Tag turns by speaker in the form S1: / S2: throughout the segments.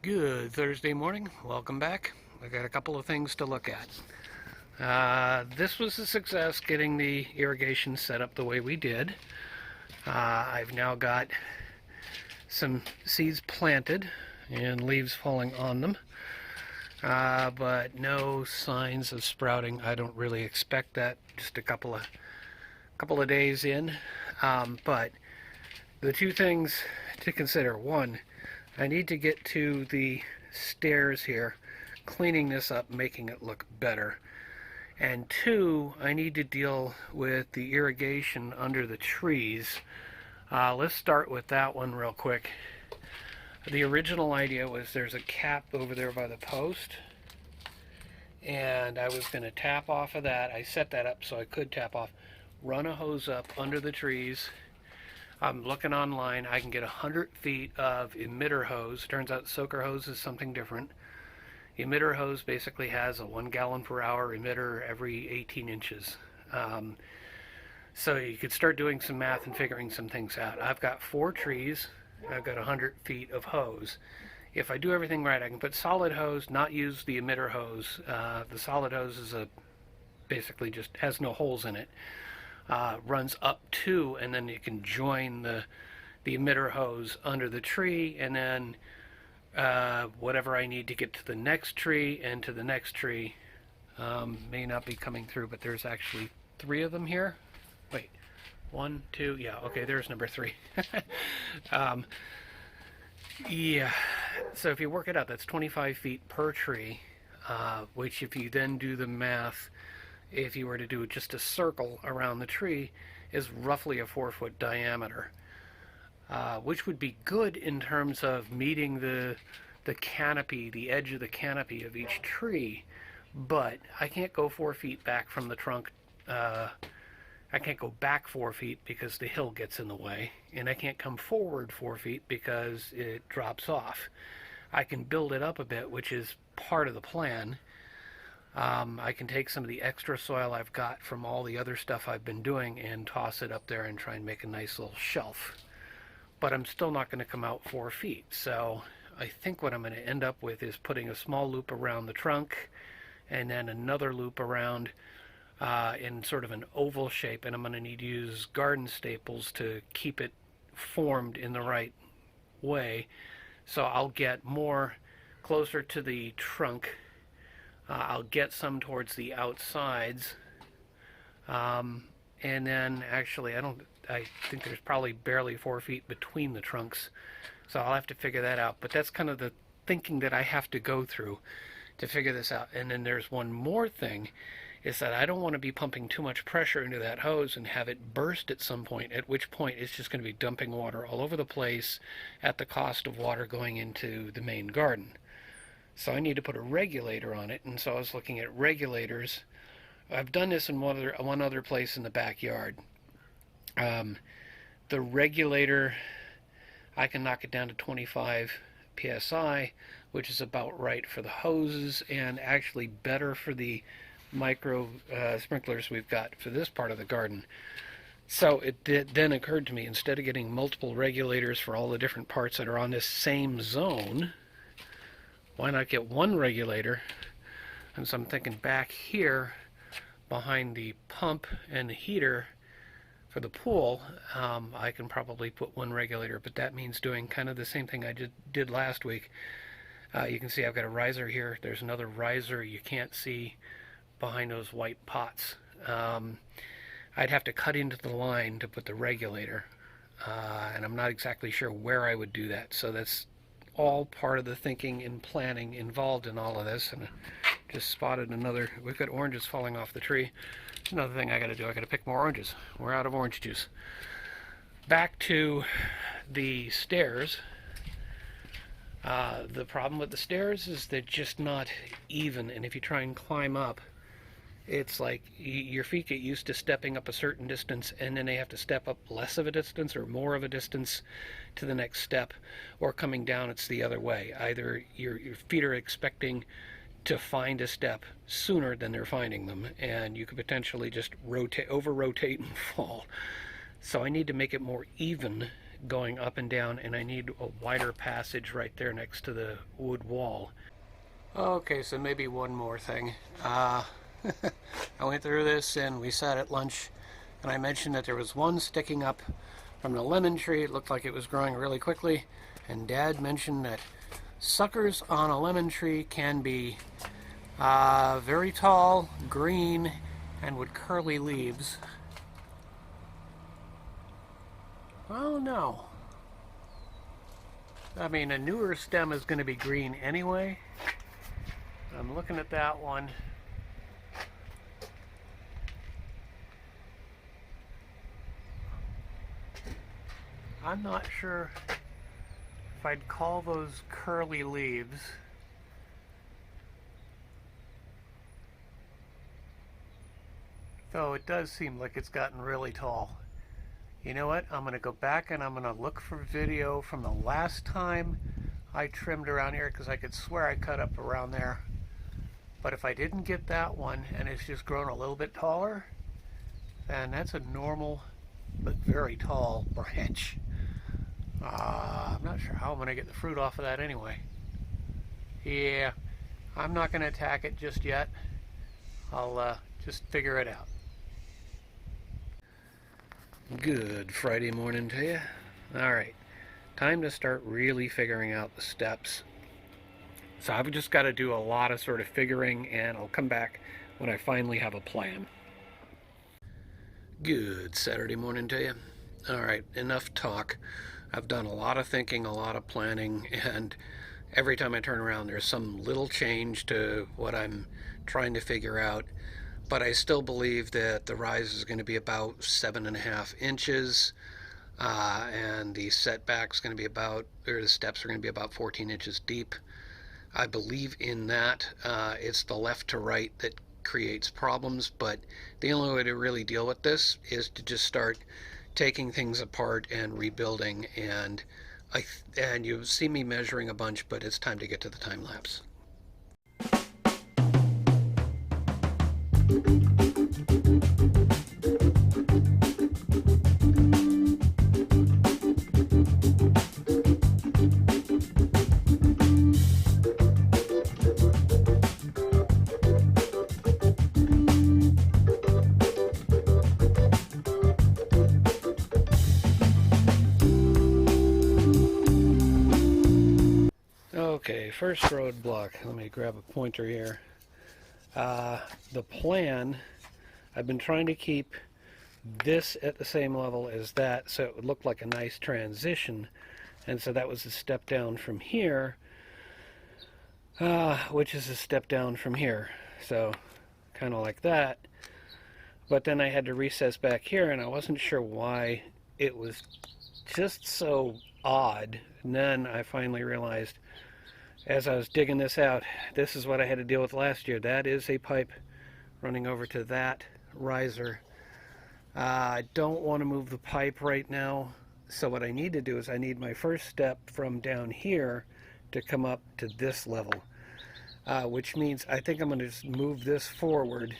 S1: Good Thursday morning. Welcome back. I got a couple of things to look at. This was a success getting the irrigation set up the way we did. I've now got some seeds planted and leaves falling on them, but no signs of sprouting. I don't really expect that. Just a couple of days in, but the two things to consider: one, I need to get to the stairs here, cleaning this up, making it look better. And two, I need to deal with the irrigation under the trees. Let's start with that one real quick. The original idea was there's a cap over there by the post, and I was going to tap off of that. I set that up so I could tap off, run a hose up under the trees. I'm looking online. I can get 100 feet of emitter hose. Turns out soaker hose is something different. Emitter hose basically has a 1 gallon per hour emitter every 18 inches. So you could start doing some math and figuring some things out. I've got 4 trees. I've got 100 feet of hose. If I do everything right, I can put solid hose, not use the emitter hose. The solid hose is basically just has no holes in it. Runs up to, and then you can join the emitter hose under the tree, and then whatever I need to get to the next tree and to the next tree may not be coming through, but there's actually 3 of them here. Wait, 1, 2, yeah, okay, there's number 3. Yeah, so if you work it out, that's 25 feet per tree, which if you then do the math, if you were to do just a circle around the tree, is roughly a 4-foot diameter, which would be good in terms of meeting the canopy, the edge of the canopy of each tree. But I can't go 4 feet back from the trunk. I can't go back 4 feet because the hill gets in the way, and I can't come forward 4 feet because it drops off. I can build it up a bit, which is part of the plan. I can take some of the extra soil I've got from all the other stuff I've been doing and toss it up there and try and make a nice little shelf. But I'm still not going to come out 4 feet. So I think what I'm going to end up with is putting a small loop around the trunk and then another loop around in sort of an oval shape. And I'm going to need to use garden staples to keep it formed in the right way. So I'll get more closer to the trunk. I'll get some towards the outsides, and then actually I think there's probably barely 4 feet between the trunks, so I'll have to figure that out. But that's kind of the thinking that I have to go through to figure this out. And then there's one more thing, is that I don't want to be pumping too much pressure into that hose and have it burst at some point, at which point it's just going to be dumping water all over the place at the cost of water going into the main garden. So I need to put a regulator on it, and so I was looking at regulators. I've done this in one other place in the backyard. The regulator, I can knock it down to 25 psi, which is about right for the hoses and actually better for the micro sprinklers we've got for this part of the garden. So it then occurred to me, instead of getting multiple regulators for all the different parts that are on this same zone, why not get one regulator? And so I'm thinking back here behind the pump and the heater for the pool, I can probably put one regulator, but that means doing kind of the same thing I did last week. You can see I've got a riser here. There's another riser you can't see behind those white pots. I'd have to cut into the line to put the regulator, and I'm not exactly sure where I would do that. So that's all part of the thinking and planning involved in all of this. And I just spotted another, we've got oranges falling off the tree. Another thing I got to do, I got to pick more oranges. We're out of orange juice. Back to the stairs. The problem with the stairs is they're just not even, and if you try and climb up, it's like your feet get used to stepping up a certain distance, and then they have to step up less of a distance or more of a distance to the next step, or coming down it's the other way. Either your feet are expecting to find a step sooner than they're finding them, and you could potentially just over rotate and fall. So I need to make it more even going up and down, and I need a wider passage right there next to the wood wall. Okay, so maybe one more thing. I went through this and we sat at lunch, and I mentioned that there was one sticking up from the lemon tree. It looked like it was growing really quickly, and Dad mentioned that suckers on a lemon tree can be very tall, green, and with curly leaves. Oh no. I mean, a newer stem is going to be green anyway. I'm looking at that one. I'm not sure if I'd call those curly leaves. Though it does seem like it's gotten really tall. You know what? I'm going to go back and I'm going to look for video from the last time I trimmed around here, because I could swear I cut up around there. But if I didn't get that one and it's just grown a little bit taller, then that's a normal but very tall branch. I'm not sure how I'm going to get the fruit off of that anyway. Yeah, I'm not going to attack it just yet. I'll just figure it out. Good Friday morning to you. Alright, time to start really figuring out the steps. So I've just got to do a lot of sort of figuring, and I'll come back when I finally have a plan. Good Saturday morning to you. Alright, enough talk. I've done a lot of thinking, a lot of planning, and every time I turn around there's some little change to what I'm trying to figure out. But I still believe that the rise is going to be about 7.5 inches, and the setback's going to be about, or the steps are going to be about 14 inches deep. I believe in that. It's the left to right that creates problems, but the only way to really deal with this is to just start taking things apart and rebuilding, and you see me measuring a bunch, but it's time to get to the time lapse. Okay, first roadblock. Let me grab a pointer here. The plan, I've been trying to keep this at the same level as that so it would look like a nice transition, and so that was a step down from here, which is a step down from here, so kind of like that. But then I had to recess back here, and I wasn't sure why it was just so odd, and then I finally realized as I was digging this out, this is what I had to deal with last year. That is a pipe running over to that riser. I don't want to move the pipe right now, so what I need to do is I need my first step from down here to come up to this level, which means I think I'm going to just move this forward,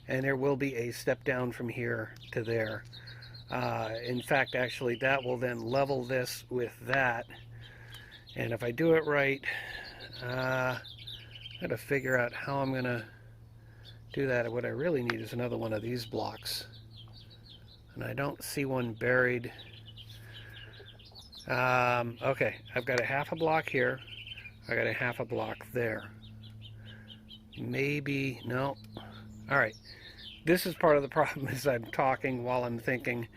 S1: and there will be a step down from here to there. In fact, actually, that will then level this with that. And if I do it right, I got to figure out how I'm going to do that. What I really need is another one of these blocks. And I don't see one buried. Okay, I've got a half a block here. I got a half a block there. Maybe, no. All right. This is part of the problem is I'm talking while I'm thinking.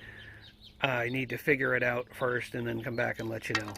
S1: I need to figure it out first and then come back and let you know.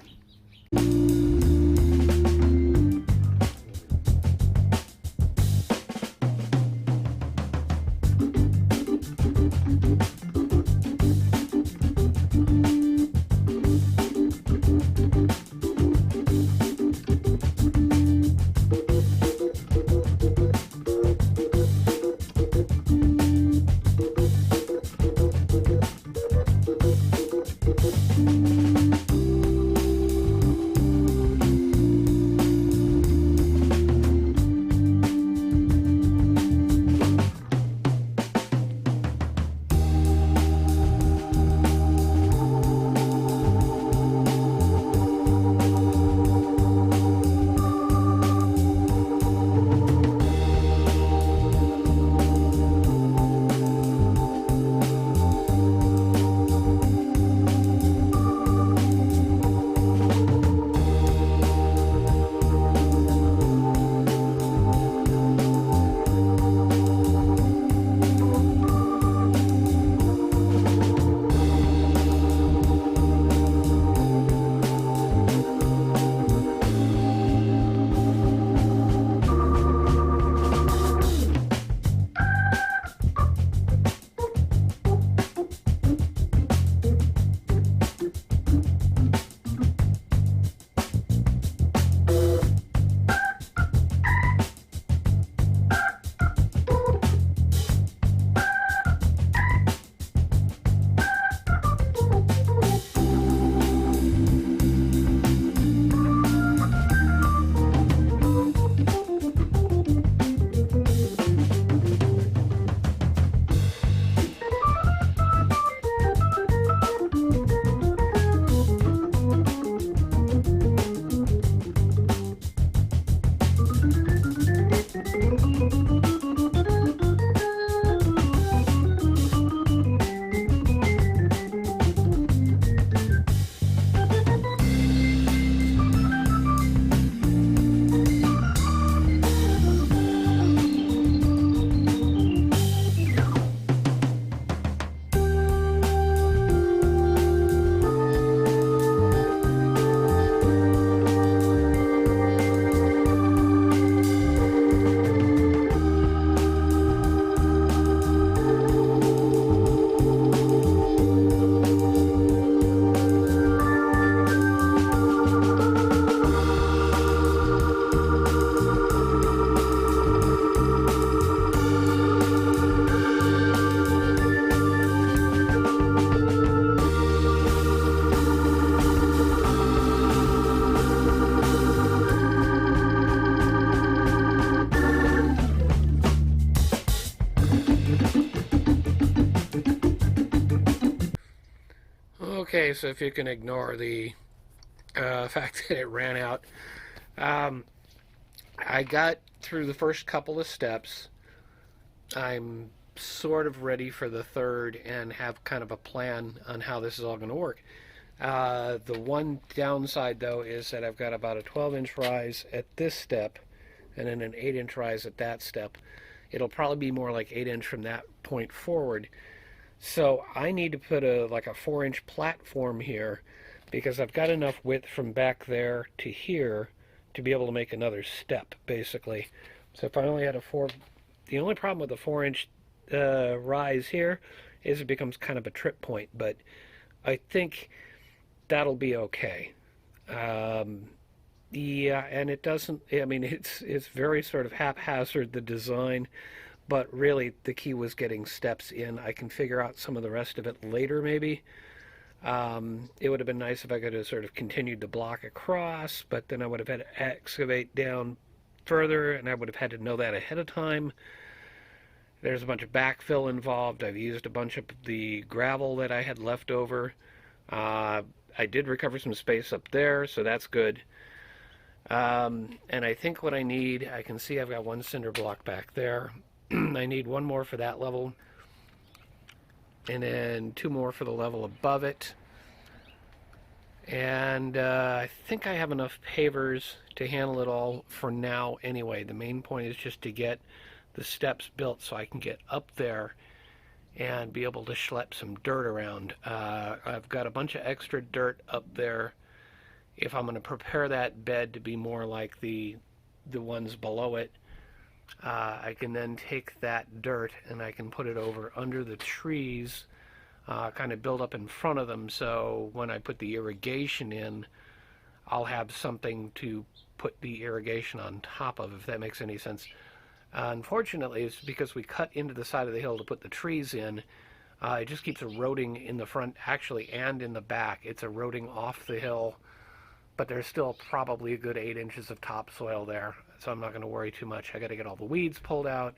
S1: Okay, so if you can ignore the fact that it ran out, I got through the first couple of steps. I'm sort of ready for the third and have kind of a plan on how this is all going to work. The one downside, though, is that I've got about a 12-inch rise at this step and then an 8-inch rise at that step. It'll probably be more like 8-inch from that point forward. So I need to put like a 4-inch platform here because I've got enough width from back there to here to be able to make another step, basically. So if I only had the only problem with the 4-inch rise here is it becomes kind of a trip point, but I think that'll be okay. Yeah, and it doesn't, I mean, it's very sort of haphazard, the design, but really the key was getting steps in. I can figure out some of the rest of it later, maybe. It would have been nice if I could have sort of continued the block across, but then I would have had to excavate down further, and I would have had to know that ahead of time. There's a bunch of backfill involved. I've used a bunch of the gravel that I had left over. I did recover some space up there, so that's good. And I think what I need, I can see I've got one cinder block back there. I need one more for that level, and then 2 more for the level above it. And I think I have enough pavers to handle it all for now anyway. The main point is just to get the steps built so I can get up there and be able to schlep some dirt around. I've got a bunch of extra dirt up there. If I'm going to prepare that bed to be more like the ones below it, I can then take that dirt and I can put it over under the trees, kind of build up in front of them, so when I put the irrigation in, I'll have something to put the irrigation on top of, if that makes any sense. Unfortunately, it's because we cut into the side of the hill to put the trees in, it just keeps eroding in the front, actually, and in the back. It's eroding off the hill, but there's still probably a good 8 inches of topsoil there, so I'm not going to worry too much. I got to get all the weeds pulled out.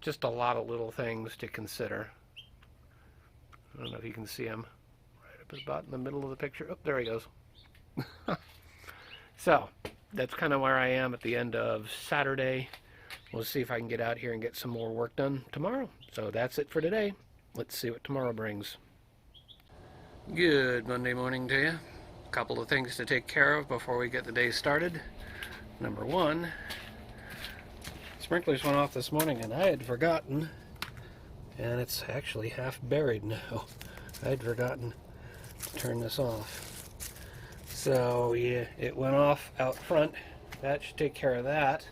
S1: Just a lot of little things to consider. I don't know if you can see him right up about in the middle of the picture. Oh, there he goes. So that's kind of where I am at the end of Saturday. We'll see if I can get out here and get some more work done tomorrow. So that's it for today. Let's see what tomorrow brings. Good Monday morning to you. A couple of things to take care of before we get the day started. Number one, sprinklers went off this morning and I had forgotten, and it's actually half buried now. I had forgotten to turn this off. So yeah, it went off out front. That should take care of that.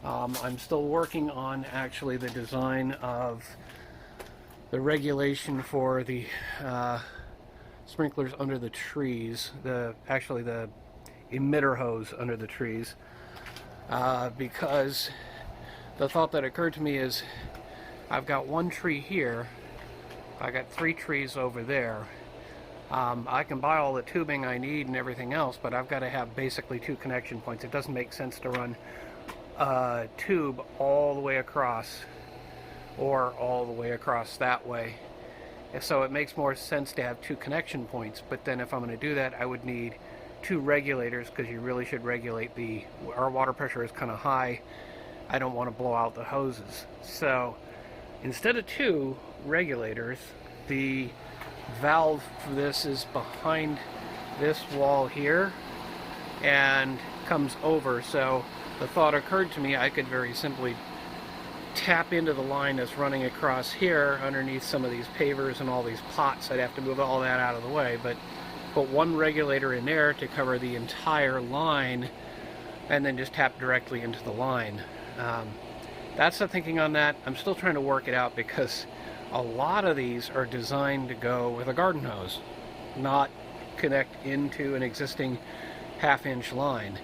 S1: I'm still working on actually the design of the regulation for the sprinklers under the trees, actually the emitter hose under the trees, because the thought that occurred to me is I've got one tree here, I got 3 trees over there. I can buy all the tubing I need and everything else, but I've got to have basically 2 connection points. It doesn't make sense to run a tube all the way across or all the way across that way. So it makes more sense to have 2 connection points, but then if I'm going to do that, I would need 2 regulators, because you really should regulate our water pressure is kind of high. I don't want to blow out the hoses. So instead of 2 regulators, the valve for this is behind this wall here and comes over. So the thought occurred to me, I could very simply tap into the line that's running across here underneath some of these pavers and all these pots. I'd have to move all that out of the way, but put 1 regulator in there to cover the entire line and then just tap directly into the line. That's the thinking on that. I'm still trying to work it out because a lot of these are designed to go with a garden hose, not connect into an existing half-inch line.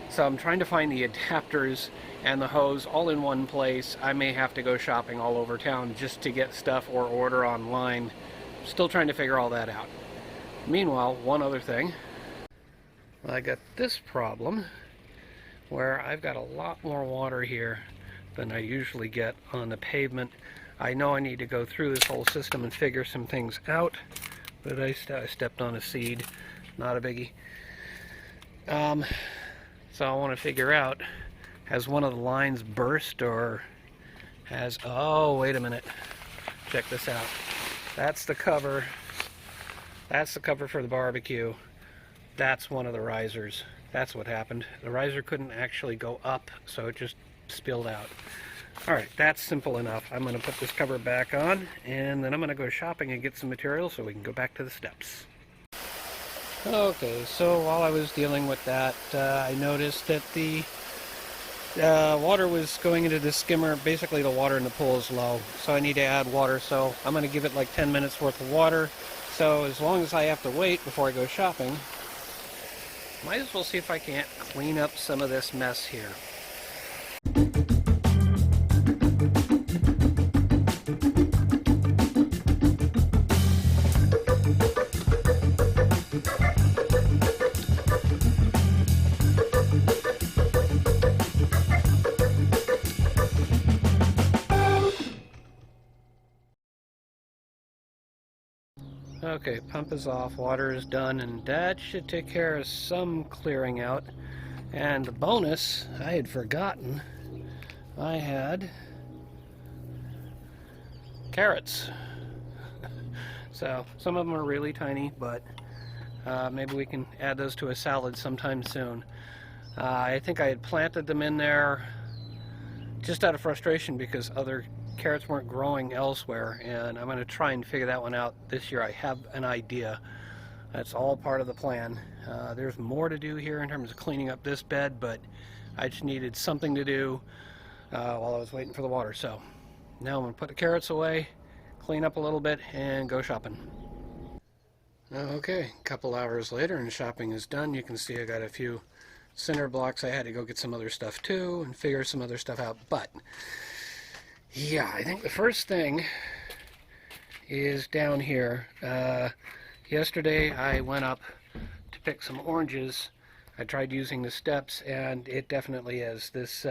S1: So I'm trying to find the adapters and the hose all in one place. I may have to go shopping all over town just to get stuff or order online. Still trying to figure all that out. Meanwhile, one other thing. I got this problem where I've got a lot more water here than I usually get on the pavement. I know I need to go through this whole system and figure some things out, but I stepped on a seed. Not a biggie. So I want to figure out, has one of the lines burst or has... Oh, wait a minute. Check this out. That's the cover. That's the cover for the barbecue. That's one of the risers. That's what happened. The riser couldn't actually go up, so it just spilled out. Alright, that's simple enough. I'm going to put this cover back on, and then I'm going to go shopping and get some material so we can go back to the steps. Okay, so while I was dealing with that, I noticed that the water was going into the skimmer. Basically, the water in the pool is low, so I need to add water. So I'm going to give it like 10 minutes worth of water. So as long as I have to wait before I go shopping, might as well see if I can't clean up some of this mess here. Okay, pump is off, water is done, and that should take care of some clearing out. And the bonus, I had forgotten, I had carrots. So some of them are really tiny, but maybe we can add those to a salad sometime soon. I think I had planted them in there just out of frustration because other carrots weren't growing elsewhere, and I'm going to try and figure that one out this year. I have an idea. That's all part of the plan. There's more to do here in terms of cleaning up this bed, but I just needed something to do while I was waiting for the water. So now I'm going to put the carrots away, clean up a little bit, and go shopping. Okay, a couple hours later and shopping is done. You can see I got a few cinder blocks. I had to go get some other stuff too and figure some other stuff out, but yeah, I think the first thing is down here. Yesterday I went up to pick some oranges. I tried using the steps, and it definitely is. This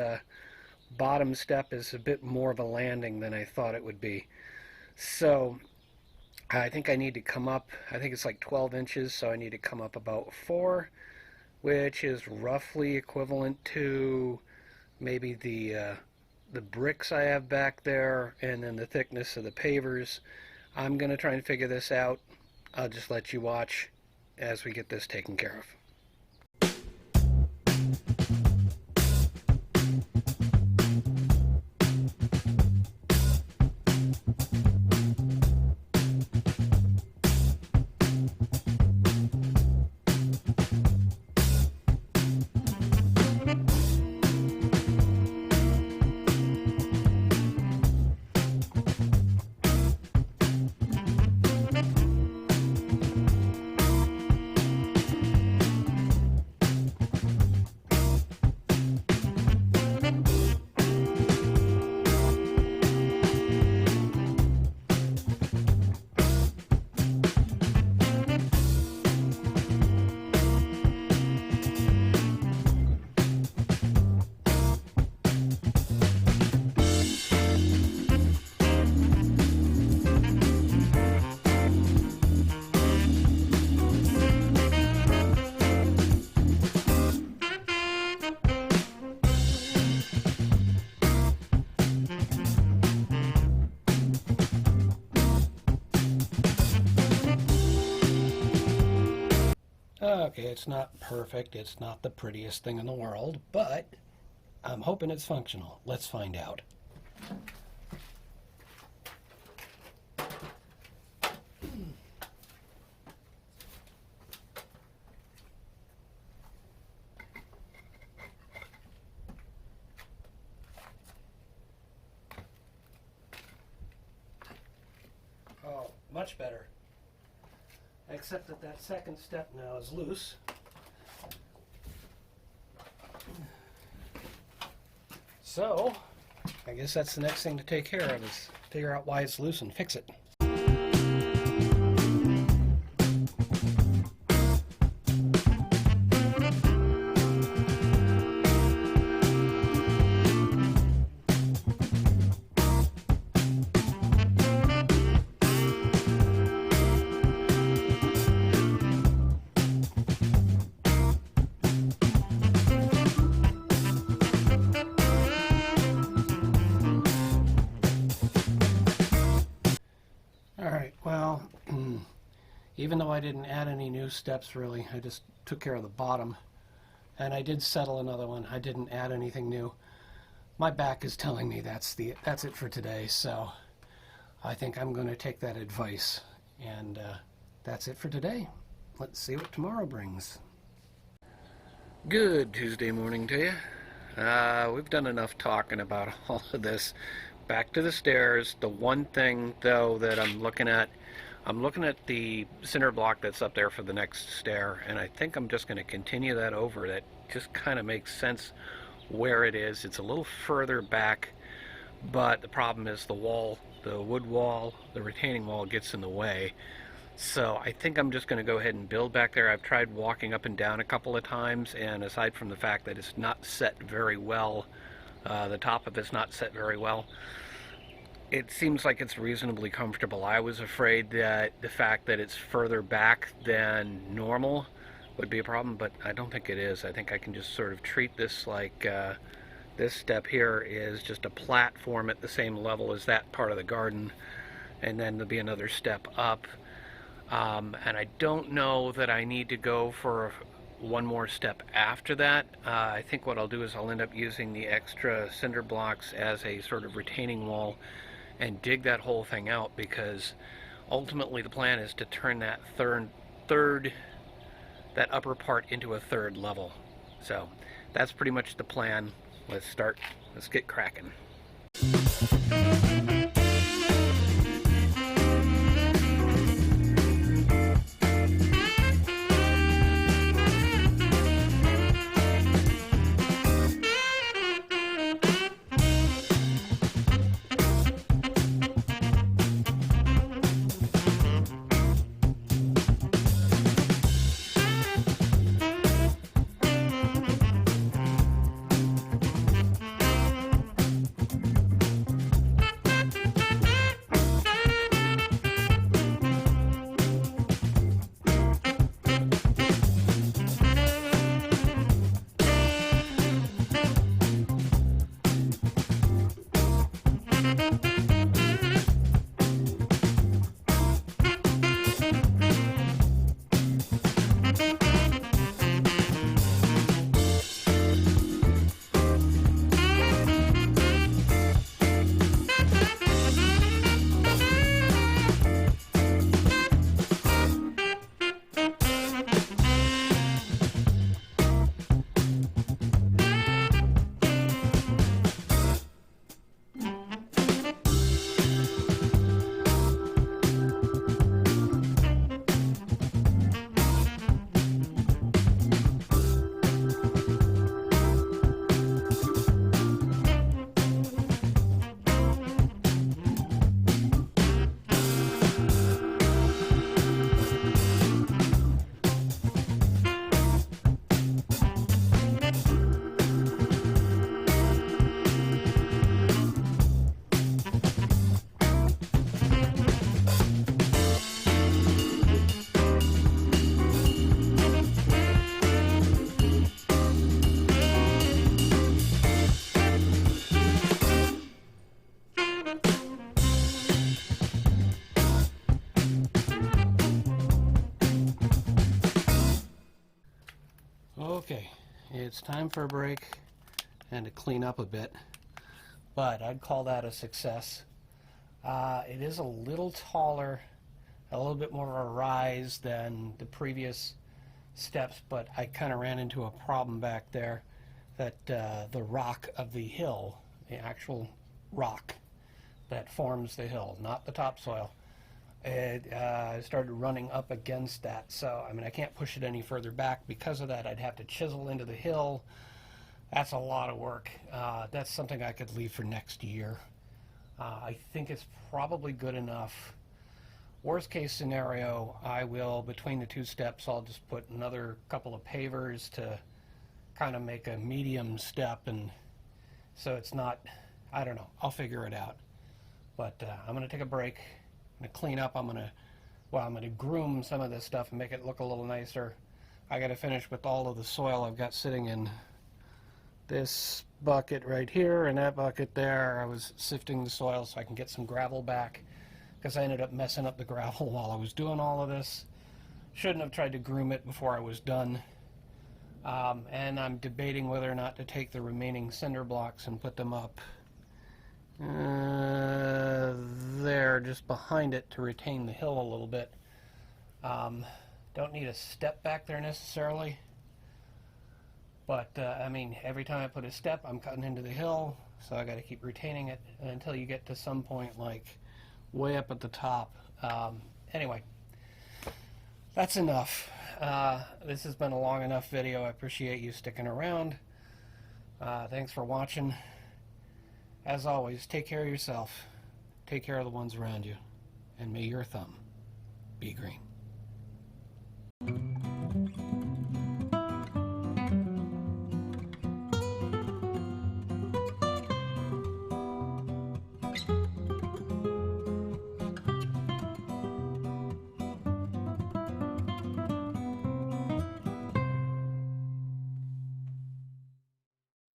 S1: bottom step is a bit more of a landing than I thought it would be. So I think I need to come up, I think it's like 12 inches, so I need to come up about 4, which is roughly equivalent to maybe the bricks I have back there, and then the thickness of the pavers. I'm going to try and figure this out. I'll just let you watch as we get this taken care of. Okay, it's not perfect, it's not the prettiest thing in the world, but I'm hoping it's functional. Let's find out. Oh, much better. Except that that second step now is loose. So, I guess that's the next thing to take care of, is figure out why it's loose and fix it. even though I didn't add any new steps really. I just took care of the bottom, and I did settle another one. I didn't add anything new. My back is telling me that's it for today, so I think I'm going to take that advice, and that's it for today. Let's see what tomorrow brings. Good Tuesday morning to you. We've done enough talking about all of this. Back to the stairs. The one thing, though, that I'm looking at the cinder block that's up there for the next stair, and I think I'm just going to continue that over. That just kind of makes sense where it is. It's a little further back, but the problem is the wall, the wood wall, the retaining wall gets in the way. So I think I'm just going to go ahead and build back there. I've tried walking up and down a couple of times, and aside from the fact that it's not set very well, the top of it's not set very well, it seems like it's reasonably comfortable. I was afraid that the fact that it's further back than normal would be a problem, but I don't think it is. I think I can just sort of treat this like this step here is just a platform at the same level as that part of the garden, and then there'll be another step up. And I don't know that I need to go for one more step after that. I think what I'll do is I'll end up using the extra cinder blocks as a sort of retaining wall and dig that whole thing out, because ultimately the plan is to turn that that upper part into a third level. So that's pretty much the plan. Let's get cracking. Okay, it's time for a break and to clean up a bit, but I'd call that a success. It is a little taller, a little bit more of a rise than the previous steps, but I kind of ran into a problem back there that the rock of the hill, the actual rock that forms the hill, not the topsoil, it started running up against that. So I mean, I can't push it any further back. Because of that, I'd have to chisel into the hill. That's a lot of work. That's something I could leave for next year. I think it's probably good enough. Worst case scenario, I will, between the two steps, I'll just put another couple of pavers to kind of make a medium step, and so it's not, I don't know, I'll figure it out. But I'm going to take a break. I'm going to clean up. I'm going to groom some of this stuff and make it look a little nicer. I got to finish with all of the soil I've got sitting in this bucket right here and that bucket there. I was sifting the soil so I can get some gravel back, because I ended up messing up the gravel while I was doing all of this. Shouldn't have tried to groom it before I was done. And I'm debating whether or not to take the remaining cinder blocks and put them up there, just behind it, to retain the hill a little bit. Don't need a step back there necessarily, but I mean, every time I put a step, I'm cutting into the hill, so I got to keep retaining it until you get to some point like way up at the top. Anyway, that's enough. This has been a long enough video. I appreciate you sticking around. Thanks for watching. As always, take care of yourself, take care of the ones around you, and may your thumb be green.